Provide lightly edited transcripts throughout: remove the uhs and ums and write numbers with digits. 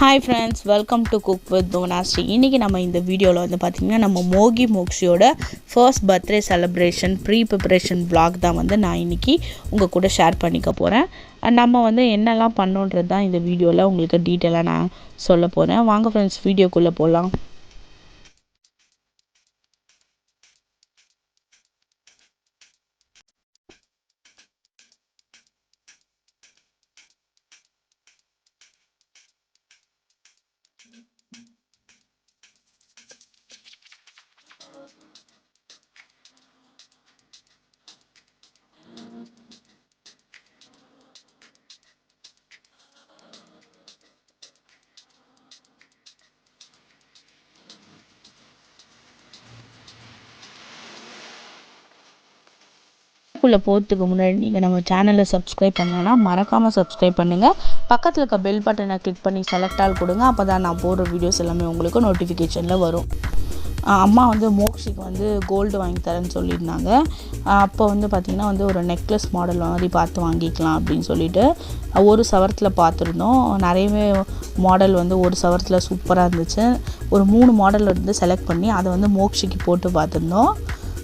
Hi friends, welcome to cook with Bhuvanashree. இன்றைக்கி நம்ம இந்த வீடியோவில் வந்து பார்த்திங்கன்னா நம்ம மோகி மோக்ஷியோட first birthday celebration preparation vlog தான் வந்து நான் இன்றைக்கி உங்கள் கூட ஷேர் பண்ணிக்க போகிறேன். நம்ம வந்து என்னெல்லாம் பண்ணோன்றது தான் இந்த வீடியோவில் உங்களுக்கு டீட்டெயிலாக நான் சொல்ல போகிறேன். வாங்க ஃப்ரெண்ட்ஸ், வீடியோக்குள்ளே போகலாம். குள்ளே போகிறதுக்கு முன்னாடி நீங்கள் நம்ம சேனலை சப்ஸ்கிரைப் பண்ணலன்னா மறக்காமல் சப்ஸ்கிரைப் பண்ணுங்கள். பக்கத்தில் இருக்க பெல் பட்டனை கிளிக் பண்ணி செலக்ட் ஆல் கொடுங்க. அப்போ தான் நான் போடுற வீடியோஸ் எல்லாமே உங்களுக்கு நோட்டிஃபிகேஷனில் வரும். அம்மா வந்து மோக்ஷிக்கு வந்து கோல்டு வாங்கி தரேன்னு சொல்லியிருந்தாங்க. அப்போ வந்து பார்த்திங்கன்னா வந்து ஒரு நெக்லஸ் மாடல் மாதிரி பார்த்து வாங்கிக்கலாம் அப்படின்னு சொல்லிட்டு ஒரு சவரத்தில் பார்த்துருந்தோம். நிறையவே மாடல் வந்து ஒரு சவரத்தில் சூப்பராக இருந்துச்சு. ஒரு 3 மாடல் வந்து செலக்ட் பண்ணி அதை வந்து மோக்ஷிக்கு போட்டு பார்த்துருந்தோம்.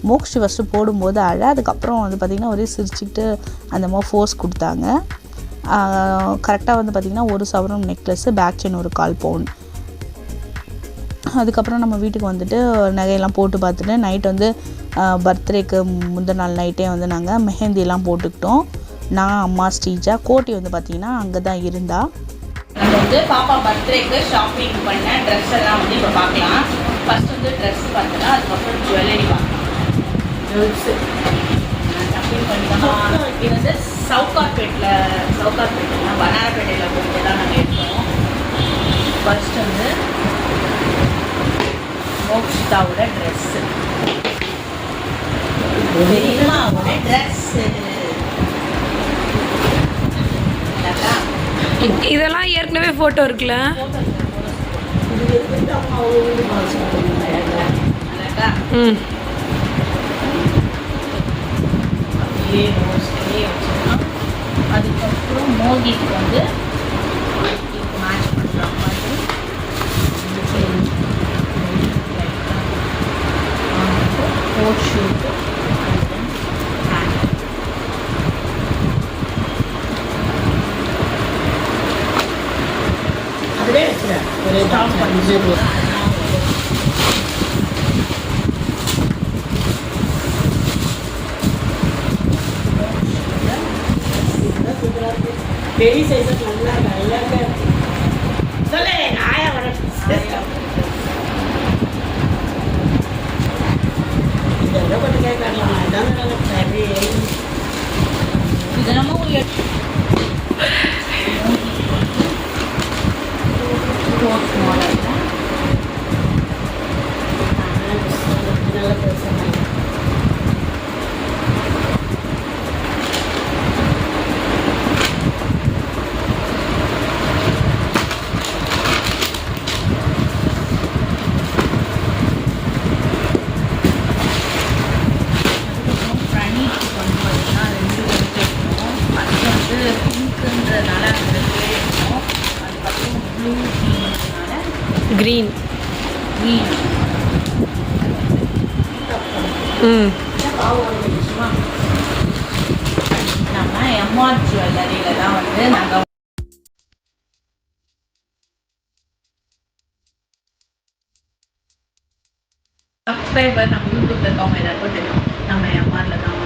மோக்ஷி ஃபஸ்ட்டு போடும்போது அதுக்கப்புறம் வந்து பார்த்திங்கன்னா ஒரே சிரிச்சுக்கிட்டு அந்த மாதிரி ஃபோர்ஸ் கொடுத்தாங்க. கரெக்டாக வந்து பார்த்திங்கன்னா ஒரு சவரம் நெக்லஸ்ஸு, பேக் செயின் ஒரு 1/4 பவுன். அதுக்கப்புறம் நம்ம வீட்டுக்கு வந்துட்டு நகையெல்லாம் போட்டு பார்த்துட்டு நைட் வந்து பர்த்டேக்கு முந்தின நாள் நைட்டே வந்து நாங்கள் மெஹந்தியெல்லாம் போட்டுக்கிட்டோம். நான், அம்மா, ஸ்ரீஜா. கோட்டி வந்து பார்த்திங்கன்னா அங்கே தான் இருந்தா. நம்ம வந்து பாப்பா பர்த்டேக்கு ஷாப்பிங் பண்ண ட்ரெஸ் எல்லாம் வந்து இப்போ பார்க்கலாம். ஃபஸ்ட் வந்து ட்ரெஸ் பார்த்துக்கலாம், அதுக்கப்புறம் ஜுவல்லரி பார்க்கலாம். ஷாப்பிங் பண்ணிக்கலாம். இது வந்து சவுகார்பேட்டில் வண்ணாரப்பேட்டையில் போயிட்டு தான் நாங்கள் எடுத்தோம். ஃபர்ஸ்ட் வந்து மோக்ஷிதாவோட ட்ரெஸ்ஸு, பெரியம்மாவோட ட்ரெஸ்ஸு. இதெல்லாம் ஏற்கனவே ஃபோட்டோ இருக்குல்ல. ம், அதுக்கப்புறம் மோகிக்கு வந்து மேட்ச் பண்ணுற மாதிரி கோட் ஷூட்டு, அதிலே வச்சுருவேன். ஒரு ஸ்டாப் பண்ணி பெரிய சைஸஸ் நல்லா இருக்கு. சொல்ல ஆயா வர இதெல்லாம் கொஞ்சம் கேட்கலாம். அதான் சரி, இதெல்லாமும் நல்ல பிரச்சனை. க்ரீன். ம், நம்ம எம்ஆர் ஜுவல்லரியில தான் வந்து நாங்கள் சப்ஸ்கிரைபர் நம்ம யூடியூப்ல இருக்கவங்க எல்லாருக்கும் தெரியும். நம்ம எம்ஆர்ல தான்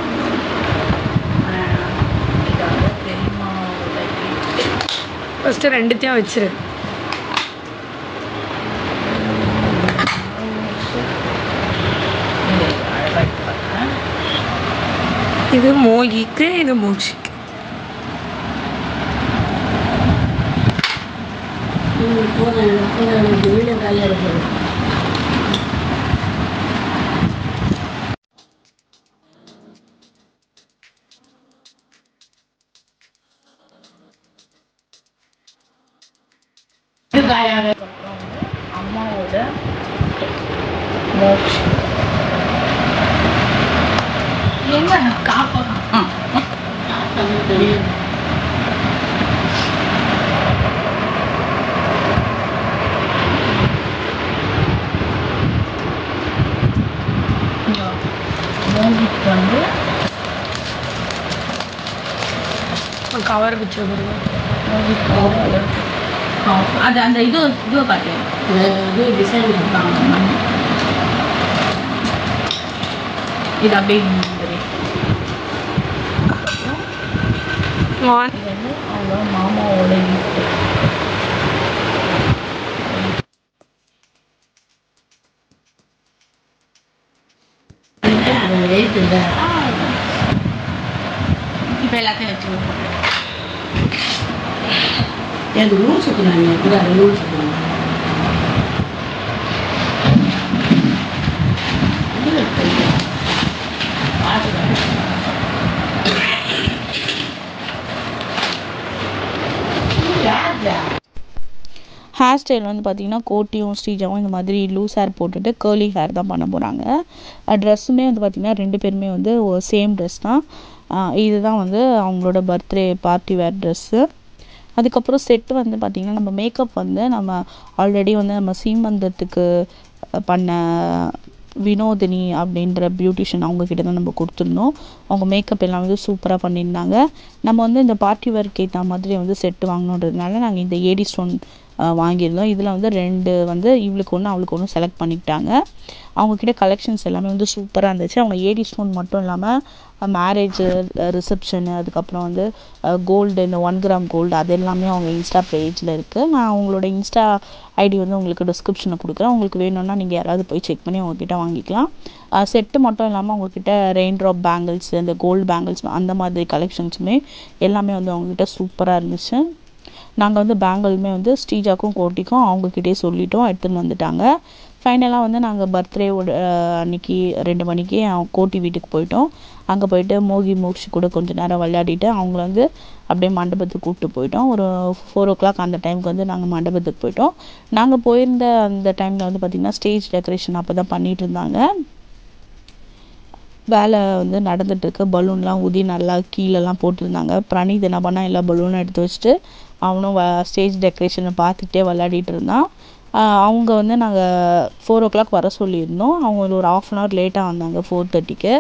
இதாக பெரியம்மாவோட ஃபஸ்ட்டு ரெண்டுத்தையும் வச்சிரு. இது மோகிக்கு, இது மோக்ஷிக்கு. வீடியோ காலில் இருக்குது. அதுக்கப்புறம் வந்து அம்மாவோட மோக்ஷி எங்க காப்பகம் கவர் வச்சுருக்கோம். அது அந்த இதுவை காட்டு, இது டிசைன் கொடுத்தாங்க. இது அப்படியே இது வந்து அவங்க மாமாவோட gift. இப்போ எல்லாத்தையும் வச்சுருவோம். எனக்கு ரூல்ஸ் இருக்குறாங்க, கூட ரூல்ஸ் இருக்குறாங்க. ஹேர் ஸ்டைல் வந்து பார்த்திங்கன்னா கோட்டியும் ஸ்ரீஜாவும் இந்த மாதிரி லூஸ் ஹேர் போட்டுட்டு கேர்லி ஹேர் தான் பண்ண போகிறாங்க. ட்ரெஸ்ஸுமே வந்து பார்த்திங்கன்னா 2 பேருமே வந்து சேம் ட்ரெஸ் தான். இதுதான் வந்து அவங்களோட பர்த்டே பார்ட்டி வேர் ட்ரெஸ்ஸு. அதுக்கப்புறம் செட்டு வந்து பார்த்திங்கன்னா நம்ம மேக்கப் வந்து நம்ம ஆல்ரெடி வந்து நம்ம சீமந்தத்துக்கு பண்ண வினோதினி அப்படின்ற பியூட்டிஷியன் அவங்கக்கிட்ட தான் நம்ம கொடுத்துருந்தோம். அவங்க மேக்கப் எல்லாம் வந்து சூப்பராக பண்ணியிருந்தாங்க. நம்ம வந்து இந்த பார்ட்டி வேர்க்கு ஏற்ற மாதிரி வந்து செட்டு வாங்கணுன்றதுனால நாங்கள் இந்த ஏடி ஸ்டோன் வாங்கியிருந்தோம். இதில் வந்து 2 வந்து இவளுக்கு ஒன்று அவளுக்கு ஒன்று செலக்ட் பண்ணிக்கிட்டாங்க. அவங்கக்கிட்ட கலெக்ஷன்ஸ் எல்லாமே வந்து சூப்பராக இருந்துச்சு. அவங்க ஏடி ஸ்டோன் மட்டும் இல்லாமல் மேரேஜு, ரிசப்ஷனு, அதுக்கப்புறம் வந்து கோல்டு, இந்த 1 கிராம் கோல்டு அது எல்லாமே அவங்க இன்ஸ்டா பேஜில் இருக்குது. நான் அவங்களோட இன்ஸ்டா ஐடி வந்து உங்களுக்கு டிஸ்கிரிப்ஷனில் கொடுக்குறேன். உங்களுக்கு வேணும்னா நீங்கள் யாராவது போய் செக் பண்ணி அவங்கக்கிட்ட வாங்கிக்கலாம். செட்டு மட்டும் இல்லாமல் அவங்கக்கிட்ட ரெயின் ட்ராப் பேங்கிள்ஸ், இந்த கோல்டு பேங்கிள்ஸ் அந்த மாதிரி கலெக்ஷன்ஸுமே எல்லாமே வந்து அவங்கக்கிட்ட சூப்பராக இருந்துச்சு. நாங்கள் வந்து பேங்கிளுமே வந்து ஸ்ரீஜாக்கும் கோட்டிக்கும் அவங்கக்கிட்டே சொல்லிட்டோம், எடுத்துன்னு வந்துட்டாங்க. ஃபைனலாக வந்து நாங்கள் பர்த்டேவோட அன்றைக்கி 2 மணிக்கு கோட்டி வீட்டுக்கு போயிட்டோம். அங்கே போயிட்டு மோகி மோக்ஷி கூட கொஞ்சம் நேரம் விளையாடிட்டு அவங்கள வந்து அப்படியே மண்டபத்துக்கு கூப்பிட்டு போயிட்டோம். ஒரு 4 o'clock அந்த டைமுக்கு வந்து நாங்கள் மண்டபத்துக்கு போயிட்டோம். நாங்கள் போயிருந்த அந்த டைமில் வந்து பார்த்திங்கன்னா ஸ்டேஜ் டெக்கரேஷன் அப்போ தான் பண்ணிகிட்டு இருந்தாங்க. வேலை வந்து நடந்துகிட்ருக்கு. பலூன்லாம் ஊதி நல்லா கீழெல்லாம் போட்டிருந்தாங்க. பிரணீத் என்ன பண்ணால் எல்லா பலூனும் எடுத்து வச்சுட்டு அவனும் ஸ்டேஜ் டெக்கரேஷனை பார்த்துக்கிட்டே விளையாடிட்டு இருந்தான். அவங்க வந்து நாங்கள் 4 o'clock வர சொல்லியிருந்தோம். அவங்க ஒரு 1/2 an hour லேட்டாக வந்தாங்க. 4:30க்கு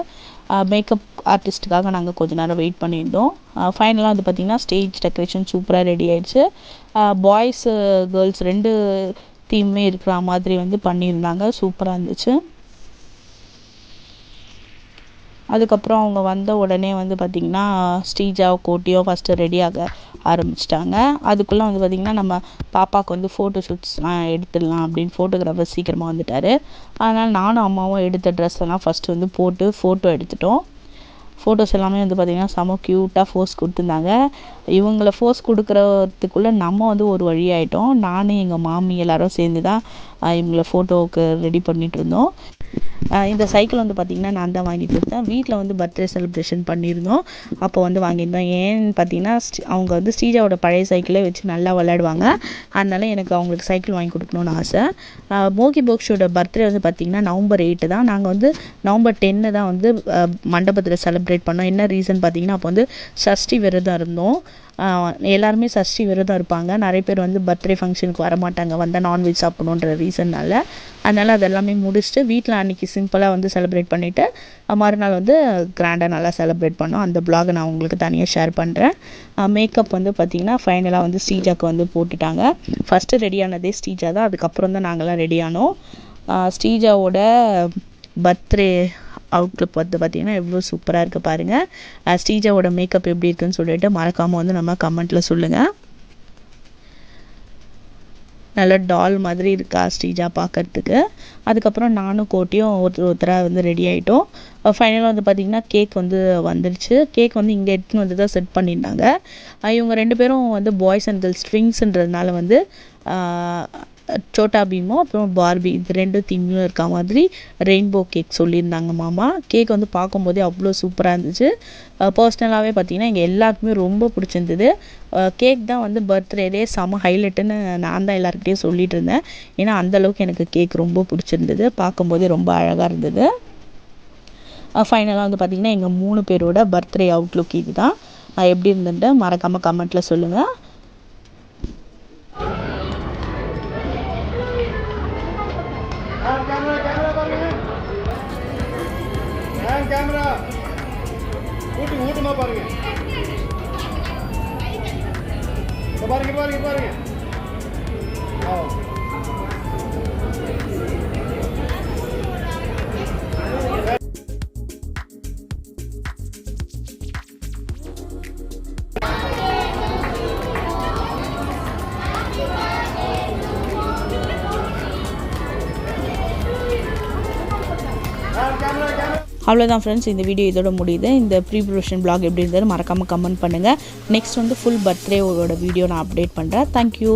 மேக்கப் ஆர்டிஸ்ட்டுக்காக நாங்கள் கொஞ்சம் நேரம் வெயிட் பண்ணியிருந்தோம். ஃபைனலாக வந்து பார்த்திங்கன்னா ஸ்டேஜ் டெக்கரேஷன் சூப்பராக ரெடி ஆகிடுச்சு. பாய்ஸு கேர்ள்ஸ் 2 தீமுமே இருக்கிற மாதிரி வந்து பண்ணியிருந்தாங்க. சூப்பராக இருந்துச்சு. அதுக்கப்புறம் அவங்க வந்த உடனே வந்து பார்த்திங்கன்னா ஸ்ரீஜா கோட்டியோ ஃபஸ்ட்டு ரெடியாக ஆரம்பிச்சிட்டாங்க. அதுக்குள்ளே வந்து பார்த்திங்கன்னா நம்ம பாப்பாவுக்கு வந்து ஃபோட்டோ ஷூட்ஸ்லாம் எடுத்துடலாம் அப்படின்னு ஃபோட்டோகிராஃபர் சீக்கிரமாக வந்துட்டார். அதனால் நானும் அம்மாவும் எடுத்த ட்ரெஸ் எல்லாம் ஃபஸ்ட்டு வந்து போட்டு ஃபோட்டோ எடுத்துட்டோம். ஃபோட்டோஸ் எல்லாமே வந்து பார்த்திங்கன்னா செம க்யூட்டாக ஃபோஸ் கொடுத்துருந்தாங்க. இவங்கள ஃபோஸ் கொடுக்குறதுக்குள்ளே நம்ம வந்து ஒரு வழி ஆகிட்டோம். நானும் எங்கள் மாமி எல்லோரும் சேர்ந்து தான் இவங்கள ஃபோட்டோவுக்கு ரெடி பண்ணிகிட்டு இருந்தோம். இந்த சைக்கிள் வந்து பார்த்திங்கன்னா நான் தான் வாங்கி கொடுத்தேன். வீட்டில் வந்து பர்த்டே செலிப்ரேஷன் பண்ணியிருந்தோம். அப்போ வந்து வாங்கியிருந்தோம். ஏன்னு பார்த்திங்கன்னா அவங்க வந்து ஸ்ரீஜாவோட பழைய சைக்கிளே வச்சு நல்லா விளையாடுவாங்க. அதனால எனக்கு அவங்களுக்கு சைக்கிள் வாங்கி கொடுக்கணுன்னு ஆசை. மோகி போக்ஷோட பர்த்டே வந்து பார்த்திங்கன்னா November 8 தான். நாங்கள் வந்து November 10 தான் வந்து மண்டபத்தில் செலிப்ரேட் பண்ணோம். என்ன ரீசன் பார்த்திங்கன்னா அப்போ வந்து சஷ்டி விரதம் இருந்தோம். எல்லாருமே சஷ்டி விரதம் இருப்பாங்க. நிறைய பேர் வந்து பர்த்டே ஃபங்க்ஷனுக்கு வரமாட்டாங்க, வந்தால் நான்வெஜ் சாப்பிடணுன்ற ரீசன்னால். அதனால் அதெல்லாமே முடிச்சுட்டு வீட்டில் அன்றைக்கி சிம்பிளாக வந்து செலிப்ரேட் பண்ணிவிட்டு மறுநாள் வந்து கிராண்டாக நல்லா செலிப்ரேட் பண்ணோம். அந்த ப்ளாகை நான் உங்களுக்கு தனியாக ஷேர் பண்ணுறேன். மேக்கப் வந்து பார்த்திங்கன்னா ஃபைனலாக வந்து ஸ்ரீஜாவுக்கு வந்து போட்டுட்டாங்க. ஃபஸ்ட்டு ரெடியானதே ஸ்ரீஜா தான். அதுக்கப்புறம் தான் நாங்கள்லாம் ரெடியானோம். ஸ்ரீஜாவோட பர்த்டே அவுட்லுக் வந்து பார்த்திங்கன்னா எவ்வளோ சூப்பராக இருக்குது பாருங்கள். ஸ்ரீஜாவோட மேக்கப் எப்படி இருக்குதுன்னு சொல்லிட்டு மறக்காமல் வந்து நம்ம கமெண்ட்டில் சொல்லுங்கள். நல்லா டால் மாதிரி இருக்கா ஸ்ரீஜா பார்க்குறதுக்கு. அதுக்கப்புறம் நானும் கோட்டியும் ஒருத்தராக வந்து ரெடி ஆகிட்டோம். ஃபைனலாக வந்து பார்த்திங்கன்னா கேக் வந்து வந்துடுச்சு. கேக் வந்து இங்கே எடுத்துன்னு வந்து தான் செட் பண்ணியிருந்தாங்க. இவங்க 2 பேரும் வந்து பாய்ஸ் அண்ட் கேர்ள்ஸ் ட்விங்ஸ்ன்றதுனால வந்து சோட்டா பீமும் அப்புறம் பார்பி இது 2 தீம்லையும் இருக்க மாதிரி ரெயின்போ கேக் சொல்லியிருந்தாங்க மாமா. கேக் வந்து பார்க்கும்போதே அவ்வளோ சூப்பராக இருந்துச்சு. பர்சனலாகவே பார்த்திங்கன்னா எங்கள் எல்லாருக்குமே ரொம்ப பிடிச்சிருந்தது. கேக் தான் வந்து பர்த்டேலே செம ஹைலைட்டுன்னு நான் தான் எல்லாருக்கிட்டையும் சொல்லிகிட்டு இருந்தேன். ஏன்னா அந்தளவுக்கு எனக்கு கேக் ரொம்ப பிடிச்சிருந்தது. பார்க்கும்போதே ரொம்ப அழகாக இருந்தது. ஃபைனலாக வந்து பார்த்திங்கன்னா எங்கள் 3 பேரோட பர்த்டே அவுட்லுக் இது தான். எப்படி இருந்துட்டு மறக்காமல் கமெண்ட்டில் சொல்லுங்கள். கேமரா ஊட்டுமா பாருங்க. பாருங்க அவ்வளோதான் ஃப்ரெண்ட்ஸ், இந்த வீடியோ இதோட முடியுது. இந்த ப்ரீ ப்ரொடக்ஷன் vlog எப்படி இருந்தது மறக்காமல் கமெண்ட் பண்ணுங்கள். நெக்ஸ்ட் வந்து ஃபுல் பர்த்டேவோட வீடியோ நான் அப்டேட் பண்ணுறேன். தேங்க்யூ.